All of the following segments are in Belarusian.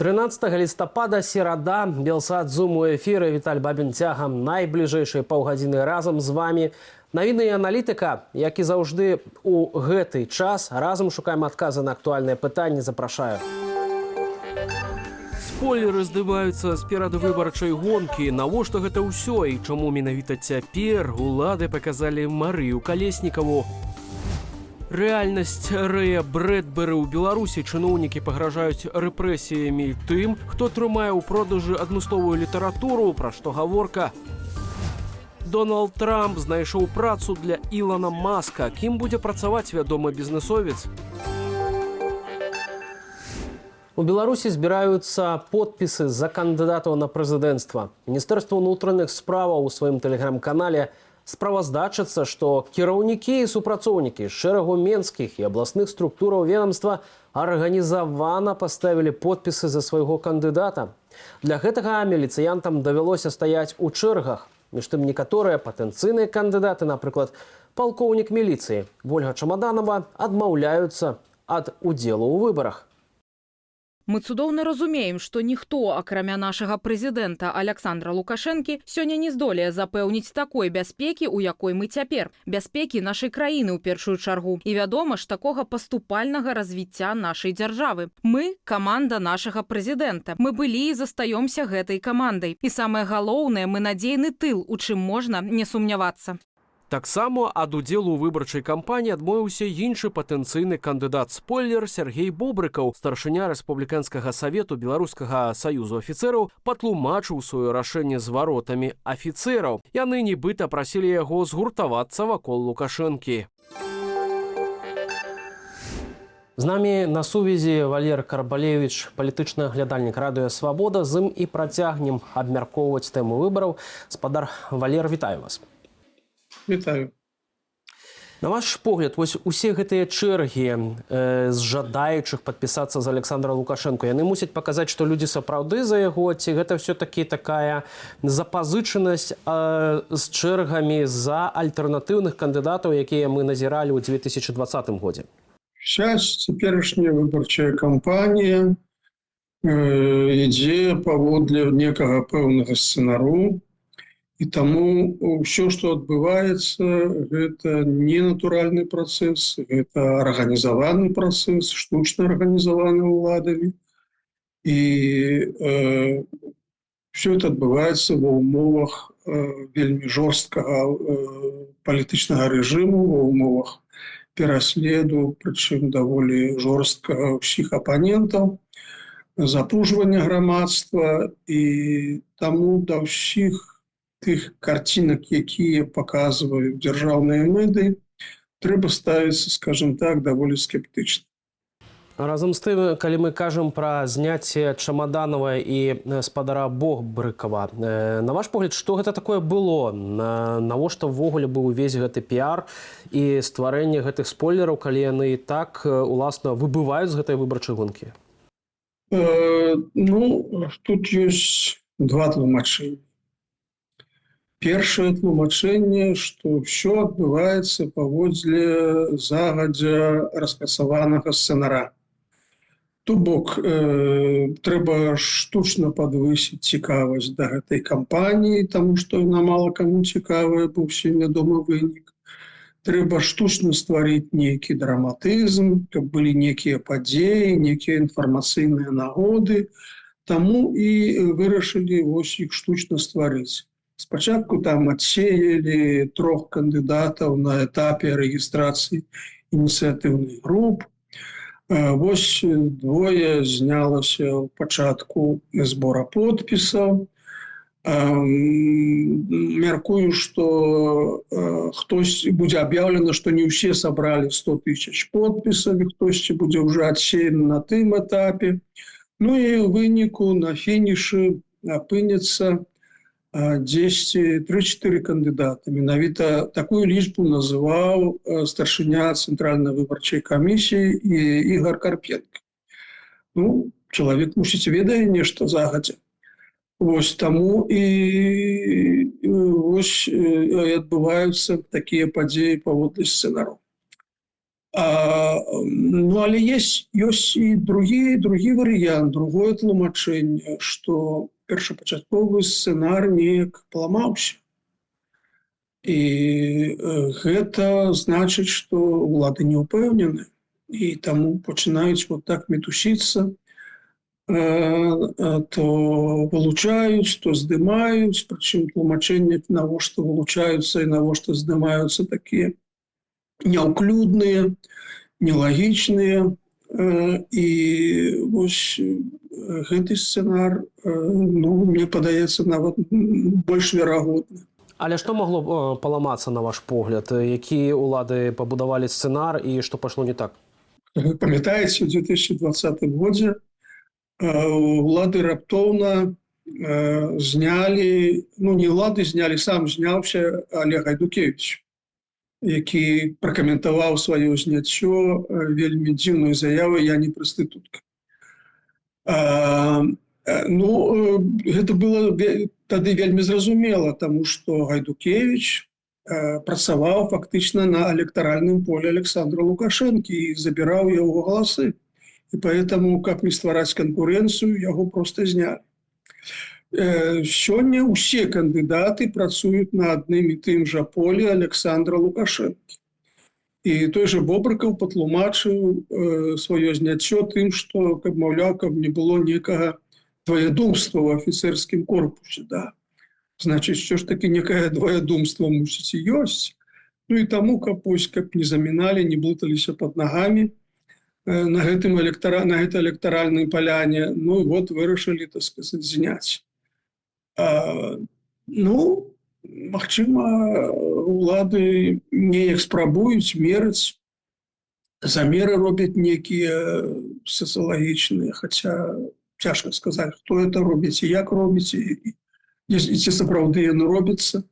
13 лістапада, серада, Белсат Зум у эфіры, Віталь Бабін цягам, найбліжэйшыя паўгадзіны разам з вами. Навіны і аналітыка, як і заўжды у гэты час, разам шукаем адказы на актуальныя пытанні, запрашаю. Спойлеры здымаюцца з перадвыбарчай гонкі. Навошта гэта ўсё і чаму менавіта цяпер улады паказалі Марыю Калеснікаву? Рэальнасць Рэя Брэдберы ў Беларусі. Чыноўнікі пагражаюць рэпрэсіямі тым, хто трымае ў продажы адмысловую літаратуру, пра што гаворка. Дональд Трамп знайшоў працу для Ілона Маска. Кім будзе працаваць вядомы бізнесовец? У Беларусі збіраюцца подпісы за кандыдатаў на прэзідэнцтва. Міністэрства ўнутраных справаў у сваім тэлеграм-канале справаздачыцца, што кіраўнікі і супрацоўнікі шэрагу менскіх і абласных структураў ведомства арганізавана паставілі подпісы за свайго кандыдата. Для гэтага міліцыянтам давялося стаяць у чэргах. Між тым некаторыя патэнцыйныя кандыдаты, напрыклад, палкоўнік міліцыі Вольга Чамаданова, адмаўляюцца ад удзелу ў выбарах. Мы цудоўна разумеем, што ніхто, акрамя нашага прэзідэнта Аляксандра Лукашэнкі, сёння не здолее запэўніць такой бяспекі, у якой мы цяпер. Бяспекі нашай краіны ў першую чаргу. І вядома ж, такога паступальнага развіцця нашай дзяржавы. Мы – каманда нашага прэзідэнта. Мы былі і застаёмся гэтай камандай. І самае галоўнае, мы надзейны тыл, у чым можна не сумнявацца. Таксама ад удзелу ў выбарчай кампаніі адмовіўся іншы патэнцыйны кандыдат-спойлер Сергей Бобрыкаў. Старшыня Рэспубліканскага савету Беларускага саюзу афіцэраў патлумачыў сваё рашэнне зваротамі афіцэраў. Яны нібыта прасілі яго згуртавацца вакол Лукашэнкі. З намі на сувязі Валер Карбалевіч, палітычны аглядальнік радыё «Свабода». З ім і працягнем абмяркоўваць тэму выбараў. Спадар Валер, вітаю вас. Вітаю. На ваш погляд, вось усе гэтыя чэргі з жадаючых падпісацца за Аляксандра Лукашэнку, яны мусяць паказаць, што людзі сапраўды за яго, ці гэта ўсё-такі такая запазычанасць з чэргамі за альтэрнатыўных кандыдатаў, якія мы назіралі ў 2020 годзе? Сейчас цяперашняя выбарчая кампанія ідзе паводле некага пэўнага сцэнару. І таму ўсё, што адбываецца, гэта не натуральны працэс, гэта арганізаваны працэс, штучна арганізаваны ўладамі. І ўсё это адбываецца ва ўмовах вельмі жорсткага палітычнага рэжыму, ва ўмовах пераследу, прычым даволі жорсткага ўсіх апанентаў, запружвання грамадства. І таму да ўсіх тых карцінак, якія паказваюць дзяржаўныя медыі, трэба ставіцца, скажем так, даволі скептычна. Разам з тым, калі мы кажам пра зняцце Чамаданова і спадара Бобрыкава, на ваш погляд, што гэта такое было? Навошта ўвогуле быў увесь гэты піар і стварэнне гэтых спойлераў, калі яны і так, уласна, выбываюць з гэтай выбарчай гонкі? Тут ёсць два тлумачэнні. Першае тлумачэнне, што ўсё адбываецца паводле загадзя распрацаванага сцэнара. То бок, трэба штучна падвысіць цікавасць да гэтай кампаніі, таму што яна мала каму цікавая, бо ўсім вядомы вынік. Трэба штучна стварыць нейкі драматызм, каб былі некія падзеі, некія інфармацыйныя нагоды. Таму і вырашылі вось іх штучна стварыць. Спачатку там адсеялі 3 кандыдатаў на этапе рэгістрацыі ініцыятыўных груп. Вось 2 знялася ў пачатку збора подпісаў. Мяркую, што хтосьці будзе аб'яўлена, што не ўсе сабралі 100 000 подпісаў, і хтосьці будзе ўжо адсеяны на тым этапе. Ну і ў выніку на фінішы апынецца 3-4 кандыдаты. Менавіта такую лічбу называў старшыня Цэнтральнай выбарчай камісіі Ігор Карпенко. Чалавек, мусіць, ведае нешта загадзя. Вось таму і адбываюцца такія падзеі паводле сцэнару. Ну, але ёсць і другі варыянт, другое тлумачэнне, што першапачатковы сцэнар неяк паламаўся. І гэта значыць, што ўлады не ўпэўнены, і таму пачынаюць вот так мітусіцца, то вылучаюць, то здымаюць, прычым тлумачэнне, навошта вылучаюцца і навошта здымаюцца такія няўклюдныя, нелагічныя. І вось гэты сцэнар, ну, мне падаецца, нават больш верагодны. Але што магло паламацца, на ваш погляд? Якія ўлады пабудавалі сцэнар і што пайшло не так? Вы памятаеце, у 2020 годзе улады раптоўна знялі, ну, не ўлады знялі, сам зняўся Олег Гайдукевич, які пракаментаваў сваё зняццё вельмі дзіўную заяву «Я не прастытутка». Ну, гэта было тады вельмі зразумела, таму што Гайдукевич працаваў фактычна на электаральным поле Александра Лукашэнкі і забіраў яго галасы. І поэтому, каб не ствараць канкурэнцыю, яго проста знялі. Сёння ўсе кандыдаты працуюць на адным і тым жа поле Александра Лукашэнкі. І той жа Бобрыкаў патлумачыў сваё зняццё тым, што, каб, маўляў, каб не было некага двоядумства ў афіцэрскім корпусе. Да. Значыць, що ж такі некае двоядумства мусіць і ёсць. Ну і таму, каб не заміналі, не блыталіся пад нагамі на гэтай электаральнай паляне, ну і вот вырашылі, так сказаць, зняць. Ну, магчыма, улады неяк спрабуюць мерыць, замеры робяць некія сацыялагічныя, хаця цяжка сказаць, хто это робіць і як робіць, і ці сапраўды яны робяцца,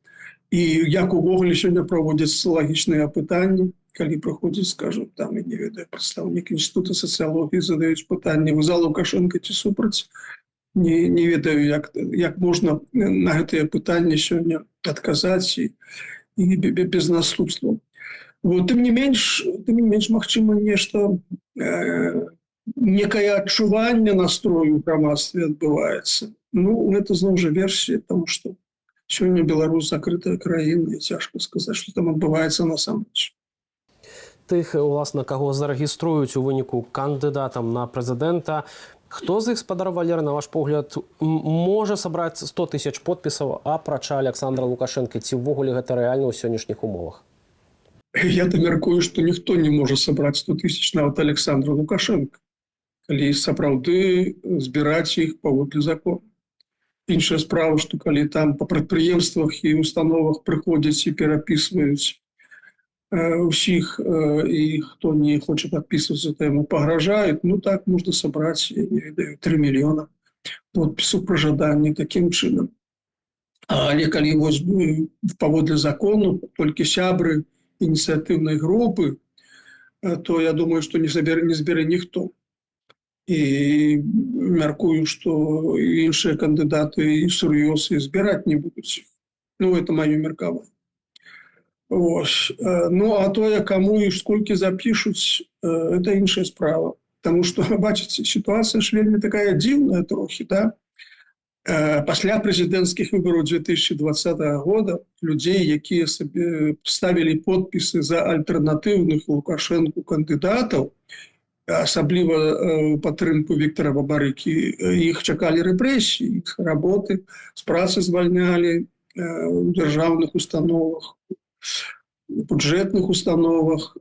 і як увогуле сёння праводзяць сацыялагічныя апытанні, калі прыходзіць, скажу, там, я не ведаю, прадстаўнік інстытута сацыялогіі задаюць пытанні, вы за Лукашэнка ці супраць? Не ведаю, як можна на гэтыя пытанні сёння адказаць і без наступстваў. Тым не менш, магчыма, нешта, некае адчуванне настрою ў грамадстве адбываецца. Ну, гэта зноў жа версія, таму што сёння Беларусь закрытая краіна, і цяжка сказаць, што там адбываецца насамрэч. Тых, уласна, каго зарэгіструюць у выніку кандыдатам на прэзідэнта, хто з іх, спадар Валерый, на ваш погляд, можа сабраць 100 000 подпісаў апрача Александра Лукашэнкі? Ці ўвогуле гэта рэальна ў сённяшніх умовах? Я-то мяркую, што ніхто не можа сабраць 100 000 нават Александра Лукашэнка, калі сапраўды збіраць іх паводле закону. Іншая справа, што калі там па прадпрыемствах і установах прыходзяць і перапісваюць усіх, і хто не хоча падпісвацца, то яму пагражаюць, ну так можна сабраць, я не ведаю, 3 мільёна подпісаў пры жаданні такім чынам. Але калі вось паводле закону толькі сябры ініцыятыўнай групы, то я думаю, што не збере ніхто. І мяркую, што іншыя кандыдаты і сур'ёз і збіраць не будуць. Ну, это маё меркаванне. Ну, а тое, каму і сколькі запішуць, это іншая справа. Таму што, бачыце, сітуацыя ж вельмі такая дзіўная трохі, да? Пасля прэзідэнцкіх выбараў 2020 года людзей, якія сабе ставілі подпісы за альтэрнатыўных Лукашэнку кандыдатаў, асабліва падтрымку Віктара Бабарыкі, іх чакалі рэпрэсіі, іх работы, з працы звальнялі у дзяржаўных установах, бюджэтных установах.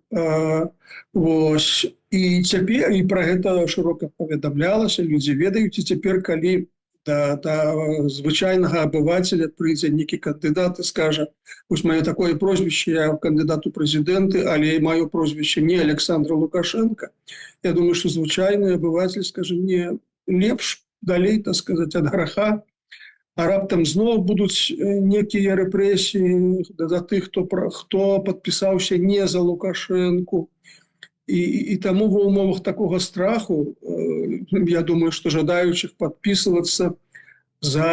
І цяпер, і пра гэта шырока паведамлялася, людзі ведаюць, і цяпер, калі да звычайнага абывацеля прыйдзе нейкі кандыдат і скажа, вось маё такое прозвішча, я кандыдат у прэзідэнты, але маё прозвішча не Александр Лукашенко. Я думаю, што звычайны абывацель скажа, не, лепш далей, так сказаць, ад граха, а раптам зноў будуць некія рэпрэсіі да тых, хто падпісаўся не за Лукашэнку. І таму ва ўмовах такога страху, я думаю, што жадаючых падпісвацца за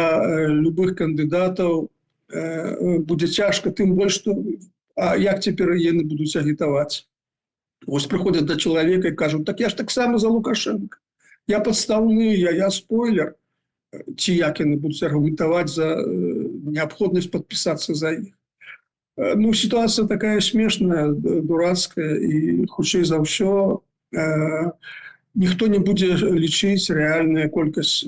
любых кандыдатаў будзе цяжка, тым больш, што як цяпер яны будуць агітаваць? Вот приходят до человека и кажут, так я ж так само за Лукашенко. Я подставный, я спойлер. Ці як яны будуць аргументаваць за неабходнасць падпісацца за іх. Ну, ситуация такая смешная, дурацкая, и хутчэй за ўсё ніхто не будзе лічыць рэальная колькасць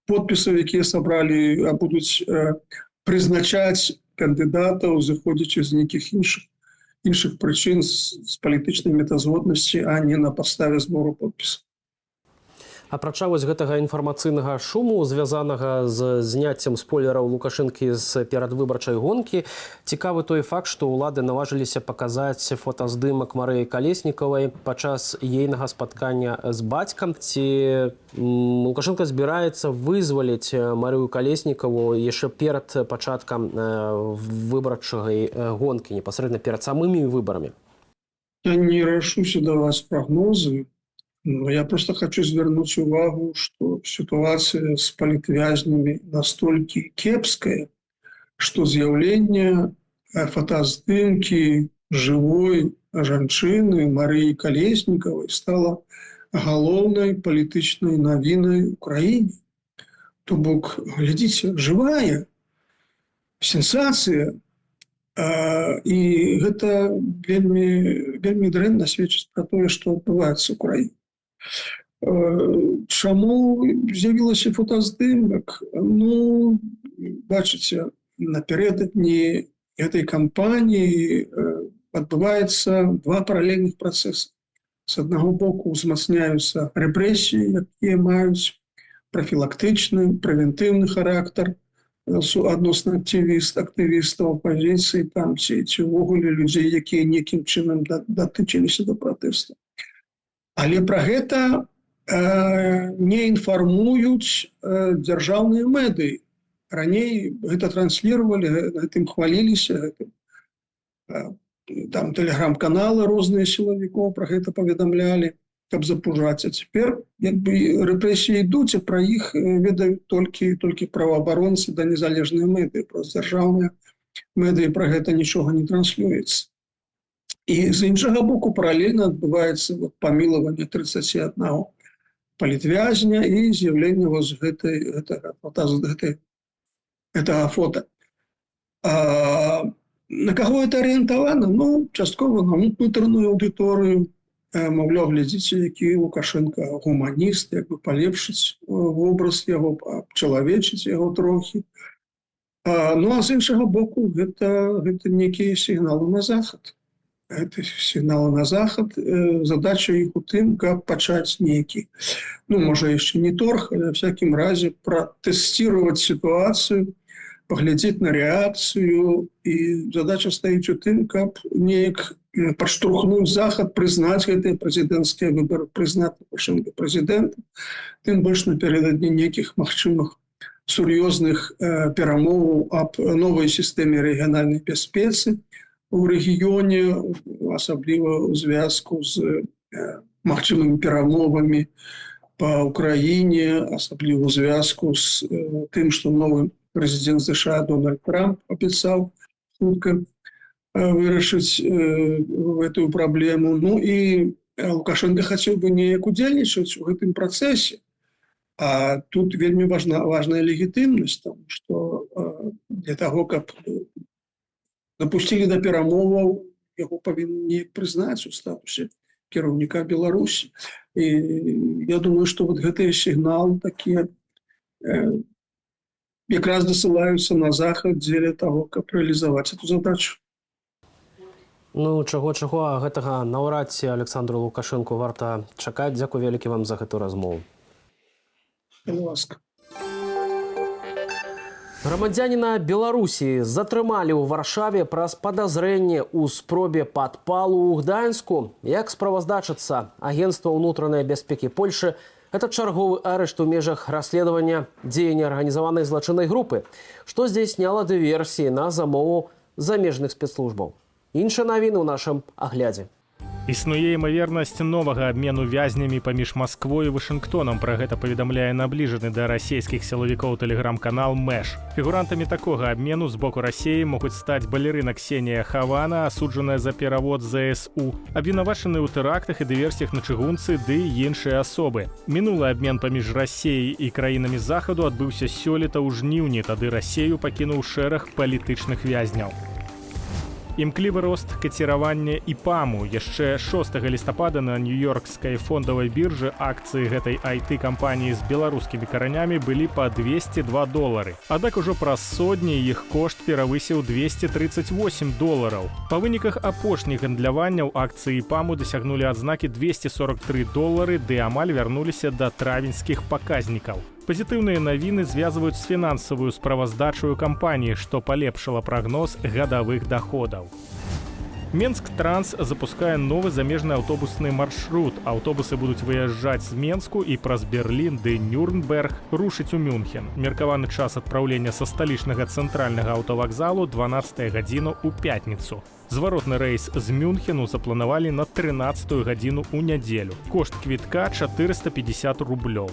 подпісаў, якія сабралі, а будуць прызначаць кандыдатаў, зыходзячы з нейкіх іншых прычын з палітычнай мэтазгоднасці, а не на падставе збору подпісаў. Апрача вось гэтага інфармацыйнага шуму, звязанага з зняццем спойлераў Лукашэнкі з перадвыбарчай гонкі, цікавы той факт, што ўлады наважыліся паказаць фотаздымак Марыі Калеснікавай падчас ейнага спаткання з бацькам. Ці Лукашенко збіраецца вызваліць Марыю Калеснікаву яшчэ перад пачаткам выбарчай гонкі, непасрэдна перад самымі выбарамі? Я не рашуся даваць прагнозы. Но я просто хочу звернуть увагу, что ситуация с политвязнямі настолько кепская, что з'яўленне фотаздымки живой жанчыны Марыі Калеснікавай стало галоўнай палітычнай навінай Украине. То бок, глядзіце, живая сенсация, и гэта вельмі дрэнна сведчыць пра тое, што адбываецца ў краіне. Чаму з'явілася фотаздымак? Ну, бачыце, напярэдадні гэтай кампаніі адбываецца два паралельных працэсы. З аднаго боку узмацняюцца рэпрэсіі, якія маюць прафілактычны, прэвентыўны характар адносна актывістаў апазіцыі там ці ўвогуле людзей, якія нейкім чынам датычыліся да пратэсту. Але пра гэта не інфармуюць дзяржаўныя медыі. Раней гэта транслировали, гэтым хваліліся. Там тэлеграм-каналы розныя сілавікоў пра гэта паведамлялі, каб запужаць. А цяпер рэпрэсіі ідуць, а пра іх ведаюць толькі праваабаронцы да незалежныя медыі. Проста дзяржаўныя медыі пра гэта нічога не транслюецца. І з іншага боку паралельна адбываецца памілаванне 31 палітвязня і з'яўленне гэтага фота. На каго это арыентавана? Ну, часткова на унутраную аўдыторыю. Маўляў, глядзіце, які Лукашенко гуманіст, як бы палепшыць вобраз яго, абчалавечыць яго трохі. Ну, а з іншага боку, гэта нейкія сігналы на захад. Гэта сігналы на захад. Задача іх у тым, каб пачаць нейкі, ну, можа, яшчэ не торг, але в всякім разе пратэсціраваць сітуацыю, паглядзець на рэакцыю, і задача стаіць у тым, каб неяк падштурхнуць захад, прызнаць гэтыя прэзідэнцкія выбары, прызнаць Лукашенка прэзідэнтам, тым больш напярэдадні нейкіх магчымых сур'ёзных перамоваў аб новай сістэме рэгіянальнай бяспецы у рэгіёне, асабліва ў звязку з магчымымі перамовамі па Украіне, асабліва ў звязку з тым, што новы прэзідэнт США Дональд Трамп абяцаў хутка вырашыць гэтую праблему. Ну і Лукашенко хацеў бы неяк удзельнічаць у гэтым працэсе. А тут вельмі важная легітымнасць, што для таго, каб допустили до перамоваў, яго павінны неяк прызнаць у статусе кіраўніка Беларусі. І я думаю, што вот гэтыя сігналы такія якраз дасылаюцца на захад дзеля таго, каб рэалізаваць эту задачу. Ну, чаго-чаго, а гэтага наўрад ці Александру Лукашэнку варта чакаць. Дзякуй вялікі вам за гэту размову. Будь ласка. Грамадзяніна Беларусі затрымалі ў Варшаве праз падазрэнне ў спробе падпалу ў Гданьску. Як справаздачыцца Агентства ўнутранай бяспекі Польшы, это чарговы арышт у межах расследавання дзеяння арганізаванай злачыннай групы, што здзяйсняла дыверсіі на замову замежных спецслужбаў. Іншыя навіны ў нашым аглядзе. Існуе імавернасць новага абмену вязнямі паміж Масквой і Вашынгтонам. Пра гэта паведамляе набліжаны да расійскіх сілавікоў тэлеграм-канал «Мэш». Фігурантамі такога абмену з боку Расіі могуць стаць балерына Ксенія Хавана, асуджаная за перавод ЗСУ, абвінавачаны ў тэрактах і дыверсіях на чыгунцы ды іншыя асобы. Мінулы абмен паміж Расіяй і краінамі захаду адбыўся сёлета ў жніўні, тады Расію пакінуў шэраг палітычных вязняў. Імклівы рост каціравання ІПАМу. Яшчэ 6 лістапада на нью-йоркскай фондавай біржы акцыі гэтай IT-кампаніі з беларускімі каранямі былі па $202. Аднак ужо праз сотні іх кошт перавысіў $238. Па выніках апошніх гандляванняў акцыі ІПАМу дасягнулі адзнакі $243 ды амаль вярнуліся да травеньскіх паказнікаў. Пазітыўныя навіны звязваюць з фінансавую справаздачаю кампаніі, што палепшыла прагноз гадавых даходаў. Менск-Транс запускае новы замежны аўтобусны маршрут. Аўтобусы будуць выязджаць з Менску і праз Берлін ды Нюрнберг рушыць у Мюнхен. Меркаваны час адпраўлення са сталічнага цэнтральнага аўтавакзалу 12 гадзіну ў пятніцу. Зваротны рэйс з Мюнхену запланавалі на 13 гадзіну ў нядзелю. Кошт квітка $450.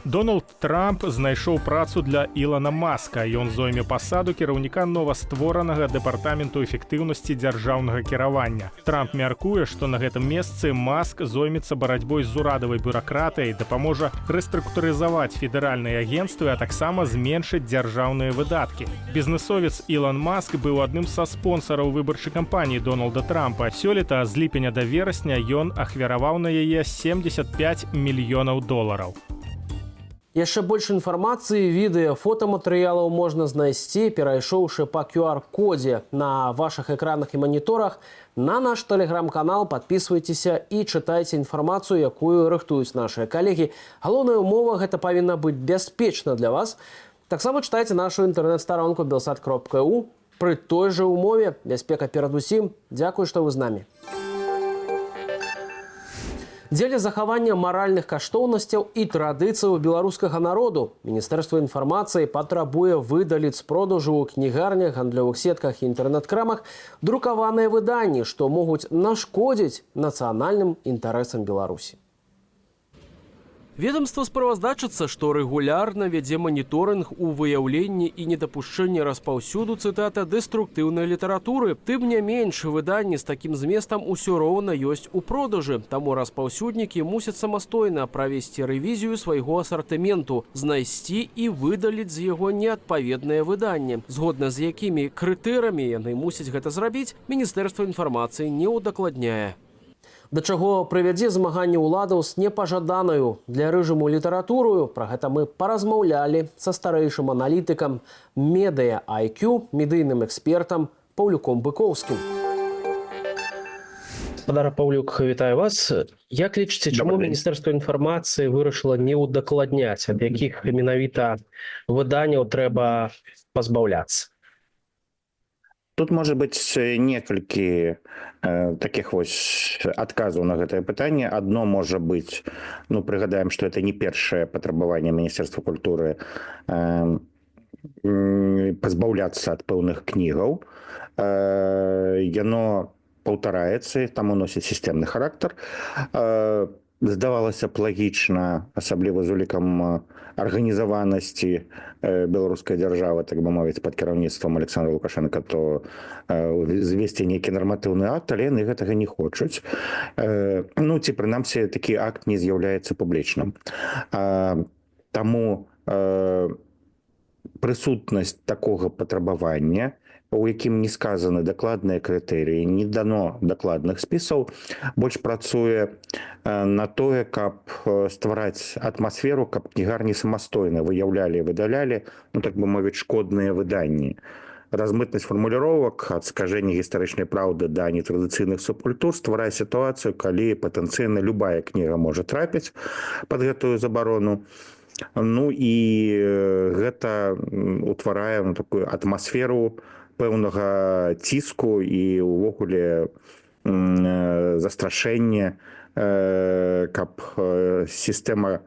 Дональд Трамп знайшоў працу для Ілона Маска. Ён зойме пасаду кіраўніка новастворанага дэпартаменту эфектыўнасці дзяржаўнага кіравання. Трамп мяркуе, што на гэтым месцы Маск зоймецца барацьбой з урадавай бюракратыяй, дапаможа рэструктурызаваць федэральныя агенцтвы, а таксама зменшыць дзяржаўныя выдаткі. Бізнэсовец Ілон Маск быў адным са спонсараў выбарчай кампаніі Дональда Трампа. Сёлета з ліпеня да верасня ён ахвяраваў на яе $75 мільёнаў. Яшчэ больш інфармацыі, відэа, фотаматэрыялаў можна знайсці, перайшоўшы па QR-кодзе на вашых экранах і маніторах. На наш тэлеграм-канал падпісвайцеся і чытайце інфармацыю, якую рыхтуюць нашыя калегі. Галоўная ўмова – гэта павінна быць бяспечна для вас. Таксама чытайце нашу інтэрнэт-старонку belsat.eu. Пры той жа ўмове, бяспека перадусім. Дзякуй, што вы з намі. Дзеля захавання маральных каштоўнасцяў і традыцыяў беларускага народу Міністэрства інфармацыі патрабуе выдаліць з продажу ў кнігарнях, гандлёвых сетках і інтэрнэт-крамах друкаваныя выданні, што могуць нашкодзіць нацыянальным інтарэсам Беларусі. Ведомство справаздачыцца, што рэгулярна вядзе маніторынг у выяўленні і недапушчэнні распаўсюду, цытата, дэструктыўнай літаратуры. Тым не менш, выданні з такім зместам усё роўна ёсць у продажы. Таму распаўсюднікі мусяць самастойна правесці рэвізію свайго асартыменту, знайсці і выдаліць з яго неадпаведныя выданні. Згодна з якімі крытэрамі яны мусяць гэта зрабіць, Міністэрства інфармацыі не ўдакладняе. Да чаго прывядзе змаганне ўладаў з непажаданаю для рэжыму літаратурою, пра гэта мы паразмаўлялі са старэйшым аналітыкам медыа IQ, медыйным экспертам Паўлюком Быкоўскім. Гаспадар Паўлюк, вітаю вас. Як лічыце, чаму Міністэрства інфармацыі вырашыла не ўдакладняць, ад якіх менавіта выданняў трэба пазбаўляцца? Тут можа быць некалькі такіх вось адказаў на гэтае пытанне. Адно можа быць, прыгадаем, што это не першае патрабаванне Міністэрства культуры пазбаўляцца ад пэўных кнігаў. Яно паўтараецца, таму носіць сістэмны характар. Здавалася б лагічна, асабліва з улікам арганізаванасці беларускай дзяржавы, так бы мовіць, пад кіраўніцтвам Александра Лукашенка, то звесці нейкі нарматыўны акт, але яны гэтага не хочуць. Ці прынамсі такі акт не з'яўляецца публічным. Таму прысутнасць такога патрабавання, у якім не сказаны дакладныя крытэрыі, не дано дакладных спісаў, больш працуе на тое, каб ствараць атмасферу, каб кнігарні самастойна выяўлялі і выдалялі, так бы мовіць, шкодныя выданні. Размытнасць фармуліровак ад скажэння гістарычнай праўды да нетрадыцыйных субкультур стварае сітуацыю, калі патэнцыйна любая кніга можа трапіць пад гэтую забарону. І гэта утварае такую атмасферу пэўнага ціску і ўвогуле застрашэння, каб сістэма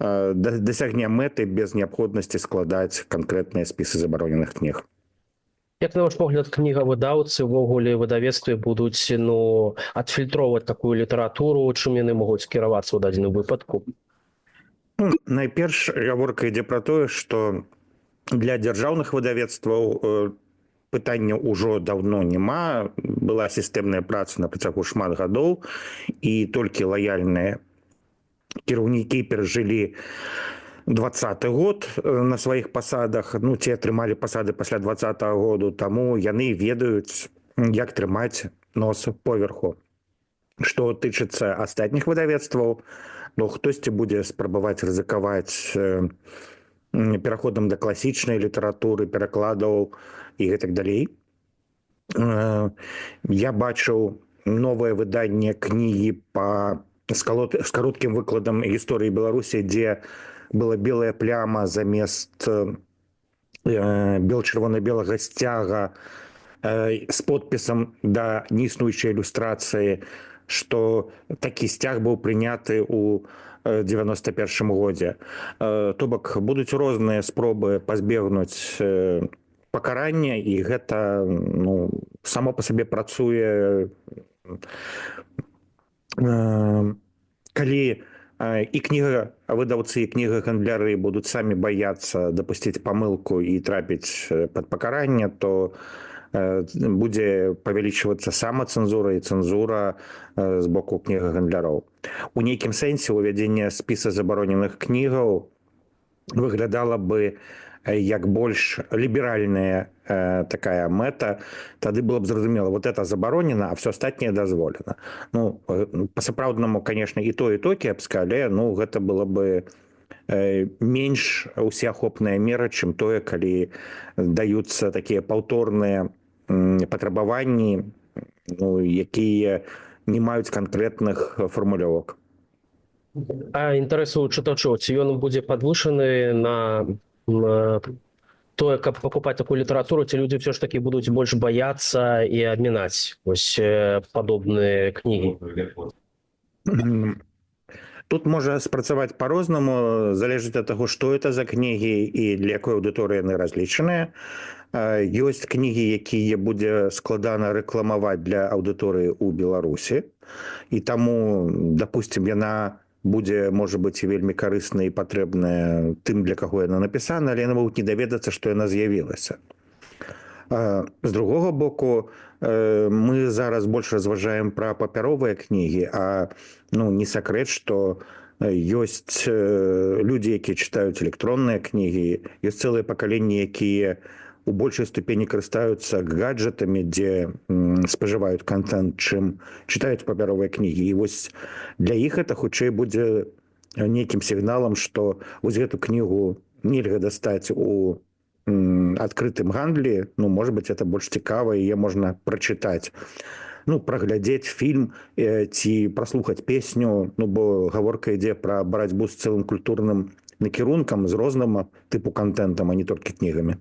дасягне мэты без неабходнасці складаць канкрэтныя спісы забароненых кніг. Як на ваш погляд, кнігавыдаўцы ўвогуле выдавецтве будуць адфільтроўваць такую літаратуру, чым яны могуць кіравацца ў дадзеным выпадку? Ну, найперш гаворка ідзе пра тое, што для дзяржаўных выдавецтваў пытання ўжо даўно няма. Была сістэмная праца на працягу шмат гадоў, і толькі лаяльныя кіраўнікі перажылі 20-й год на сваіх пасадах, ну, ці атрымалі пасады пасля 20-го году, таму яны ведаюць, як трымаць нос поверху. Што тычыцца астатніх выдавецтваў, ну, хтосьці будзе спрабаваць рызыкаваць пераходам да класічнай літаратуры, перакладаў і гэтак далей. Я бачыў новае выданне кнігі з кароткім выкладам гісторыі Беларусі, дзе была белая пляма замест чырвона-белага сцяга з подпісам да неіснуючай ілюстрацыі, што такі сцяг быў прыняты ў 91-м годзе. То бок будуць розныя спробы пазбегнуць пакарання, і гэта, ну, само па сабе працуе. Калі і кнігавыдаўцы, і кнігагандляры будуць самі баяцца дапусціць памылку і трапіць пад пакаранне, то будзе павялічвацца самацэнзура і цэнзура з боку кнігагандляроў. У нейкім сэнсе увядзенне спіса забароненых кнігаў выглядала бы як больш ліберальная такая мэта, тады было б зразумела, вот это забаронена, а все астатняе дазволена. Ну, па-сапраўднаму, конечно, і то кепска, але, ну, гэта было бы менш усеахопная мера, чым тое, калі даюцца такія паўторныя патрабаванні, ну, якія не маюць канкрэтных фармулёвак. А інтарэсу чытачоў, ці ён будзе падвышаны на тое, каб пакупаць такую літаратуру, ці людзі ўсё ж такі будуць больш баяцца і абмінаць вось падобныя кнігі? Тут можа спрацаваць па-рознаму, залежыць ад таго, што это за кнігі і для якой аўдыторыі яны разлічаныя. Ёсць кнігі, якія будзе складана рэкламаваць для аўдыторыі ў Беларусі, і таму, дапусцім, яна будзе, можа быць, і вельмі карысная і патрэбная тым, для каго яна напісана, але яны могуць не даведацца, што яна з'явілася. З другога боку, мы зараз больш разважаем пра папяровыя кнігі, а, ну, не сакрэт, што ёсць людзі, якія чытаюць электронныя кнігі, ёсць цэлыя пакаленні, якія у большай ступені карыстаюцца гаджетамі, дзе спажываюць контент, чым чытаюць папяровыя кнігі. І вось для іх гэта хутчэй будзе нейкім сігналам, што вось гэту кнігу нельга дастаць у адкрытым гандлі, ну, можа быць, это больш цікава, яе можна прачытаць. Ну, праглядзець фільм ці праслухаць песню, ну, бо гаворка ідзе пра барацьбу з цэлым культурным накірункам, з розным тыпу контентам, а не толькі кнігамі.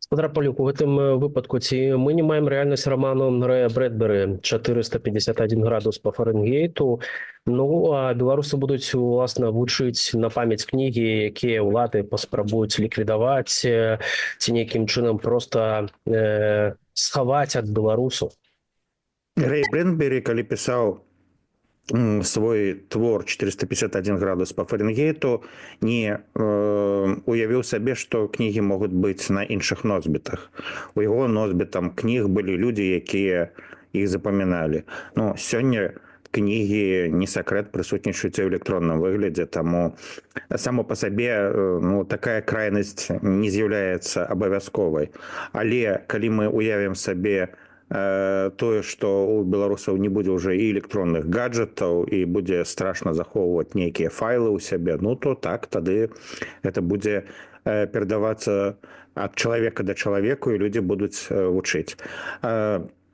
Спадар Палюк, у гэтым выпадку ці мы не маем рэальнасць раману Рэя Брэдбері «451 градус по Фарэнгейту», ну, а беларусы будуць, уласна, вучыць на памяць кнігі, якія ўлады паспрабуюць ліквідаваць, ці нейкім чынам проста схаваць ад беларусаў. Рэй Брэдбері, калі пісаў свой твор «451 градус по Фарэнгейту», не уявіў сабе, што кнігі могуць быць на іншых носьбітах. У яго носьбітам кніг былі людзі, якія іх запаміналі. Ну, сёння кнігі, не сакрэт, прысутнічаюць у электронным выглядзе, таму само па сабе, ну, такая крайнасць не з'яўляецца абавязковай. Але калі мы уявім сабе тое, што у беларусаў не будзе ўжо і электронных гаджетаў, і будзе страшна захоўваць нейкія файлы ў сябе, ну, то так, тады гэта будзе перадавацца ад чалавека да чалавеку, і людзі будуць вучыць.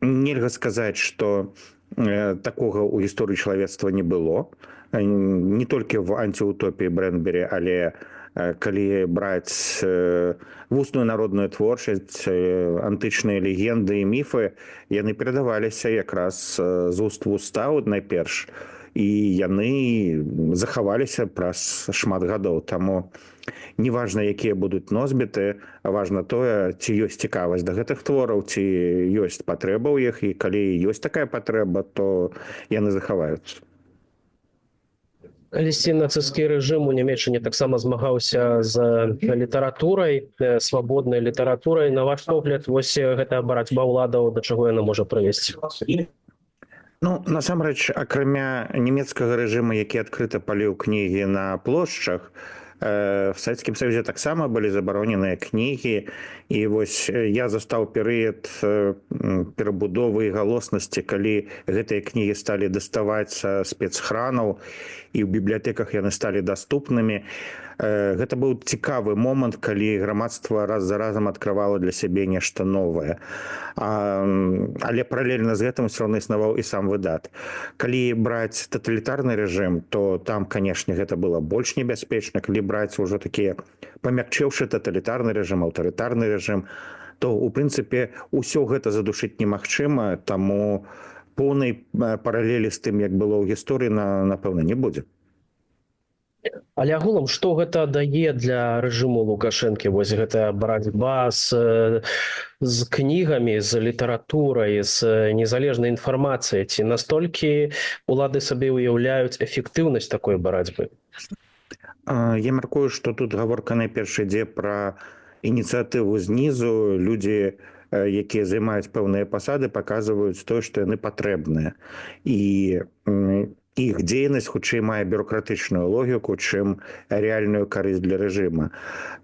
Нельга сказаць, што такога ў гісторыі чалавецтва не было. Не толькі в антиутопіі Брэдбері, але калі браць вусную народную творчасць, антычныя легенды і міфы, яны перадаваліся якраз з уст в уста найперш. і яны захаваліся праз шмат гадоў. Таму неважна, якія будуць носьбіты, важна тое, ці ёсць цікавасць да гэтых твораў, ці ёсць патрэба ў іх, і калі ёсць такая патрэба, то яны захаваюцца. Калісьці нацысцкі рэжым у Нямецчыне таксама змагаўся з літаратурай, свабоднай літаратурай. На ваш погляд, вось гэтая барацьба ўладаў, да чаго яна можа прывесці? Ну, насамрэч, акрамя нямецкага рэжыму, які адкрыта паліў кнігі на плошчах, в Савецкім Саюзе таксама былі забароненыя кнігі, і вось я застаў перыяд перабудовы і галоснасці, калі гэтыя кнігі сталі даставаць са спецхранаў, і ў бібліятэках яны сталі даступнымі. Гэта быў цікавы момант, калі грамадства раз за разам адкрывала для сябе нешта новае. Але паралельна з гэтым ўсё роўна існаваў і сам выдат. Калі браць таталітарны рэжым, то там, канешне, гэта было больш небяспечна. Калі браць ужо такія памякчэўшы таталітарны рэжым, аўтарытарны рэжым, то, у прынцыпе, усё гэта задушыць немагчыма, таму поўнай паралелі з тым, як было ў гісторыі, напэўна, не будзе. Але агулам, што гэта дае для рэжыму Лукашэнкі? Вось гэтая барацьба з кнігамі, з літаратурай, з незалежнай інфармацыяй. Ці настолькі улады сабе ўяўляюць эфектыўнасць такой барацьбы? Я мяркую, што тут гаворка найперш ідзе пра ініцыятыву знізу. Людзі, якія займаюць пэўныя пасады, паказваюць тое, што яны патрэбныя. І іх дзейнасць хутчэй мае бюрократычную логіку, чым рэальную карысць для рэжыма.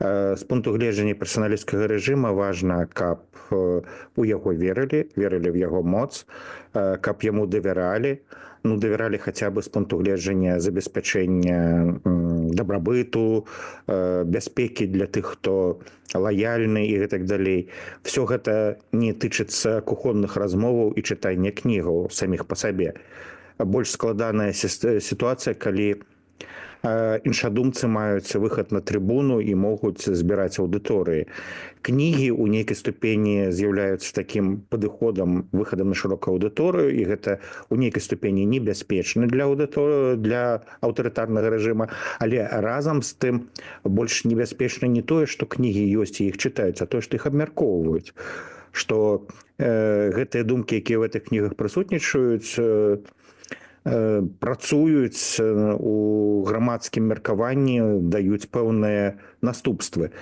З пункту гледжання персаналісцкага рэжыма важна, каб у яго верылі ў яго моц, каб яму давяралі, давяралі хаця бы з пункту гледжання забеспячэння дабрабыту, бяспекі для тых, хто лаяльны і гэтак далей. Всё гэта не тычыцца кухонных размоваў і чытання кнігаў саміх па сабе. Больш складаная сітуацыя, калі іншадумцы маюць выхад на трыбуну і могуць збіраць аўдыторыі. Кнігі ў нейкай ступені з'яўляюцца такім падыходам, выхадам на шырокую аўдыторыю, і гэта ў нейкай ступені небяспечна для аўтарытарнага рэжыма, але разам з тым больш небяспечна не тое, што кнігі ёсць і іх чытаюць, а тое, што іх абмяркоўваюць, што гэтыя думкі, якія ў гэтых кнігах прысутнічаюць, працуюць у грамадскім меркаванні, даюць пэўныя наступствы.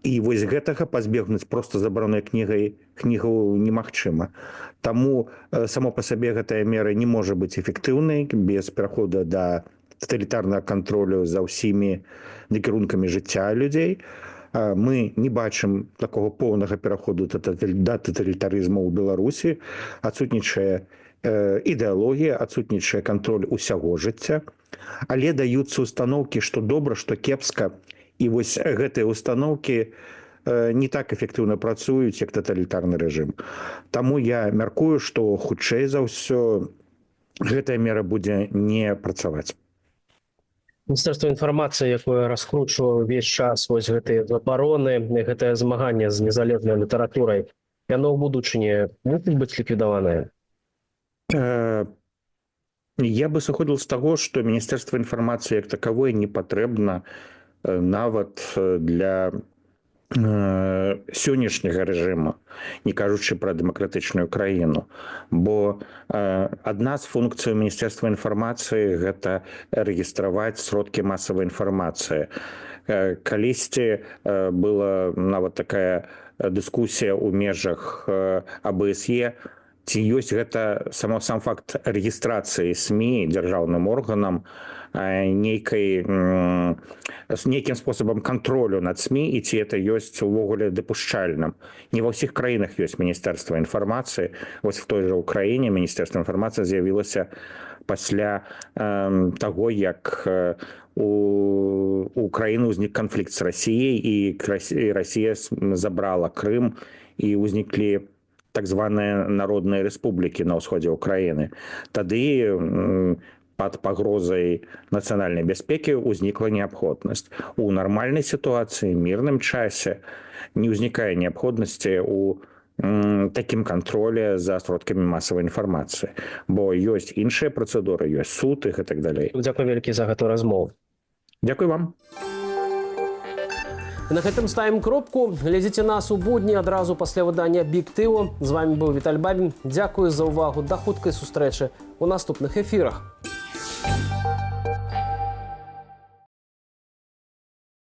І вось гэтага пазбегнуць проста забаронай кнігаў немагчыма. Таму само па сабе гэтая мера не можа быць эфектыўнай без перахода да таталітарнага кантролю за ўсімі накірункамі жыцця людзей. Мы не бачым такога поўнага пераходу да таталітарызму ў Беларусі. Адсутнічае ідэалогія, адсутнічае кантроль усяго жыцця, але даюцца установкі, што добра, што кепска, і вось гэтыя установкі не так эфектыўна працуюць, як таталітарны рэжым. Таму я мяркую, што хутчэй за ўсё гэтая мера будзе не працаваць. Міністэрства інфармацыі, якое раскручвае ўвесь час вось гэтыя забароны, гэтае змаганне з незалежнай літаратурай, яно ў будучыні мусіць быць ліквідаванае? Я бы сыходзіў з таго, што Міністэрства інфармацыі як такавое не патрэбна нават для сённяшняга рэжыму, не кажучы пра дэмакратычную краіну. Бо адна з функцый Міністэрства інфармацыі – гэта рэгістраваць сродкі масавай інфармацыі. Калісьці была нават такая дыскусія ў межах АБСЕ, ці ёсць гэта сам факт рэгістрацыі СМІ дзяржаўным органам нейкім спосабам кантролю над СМІ, і ці это ёсць увогуле дапушчальным. Не ва ўсіх краінах ёсць Міністэрства інфармацыі. Вось в той жа Украіне Міністэрства інфармацыі з'явілася пасля таго, як у Украіны ўзнік канфлікт з Расіяй, і Расія забрала Крым, і ўзніклі так званыя народныя рэспублікі на ўсходзе ўкраіны. Тады пад пагрозай нацыянальнай бяспекі ўзнікла неабходнасць. У нармальнай сітуацыі, мірным часе не ўзнікае неабходнасці ў такім кантролі за сродкамі масавай інфармацыі, бо ёсць іншыя працэдуры, ёсць суд і так далей. Дзякуй вялікі за гэтую размову. Дзякуй вам. І на гэтым ставім кропку. Глядзіце нас у будні адразу пасля выдання Big TV. З вами быў Віталь Бабін. Дзякую за ўвагу. Да хуткай сустрэчы ў наступных эфірах.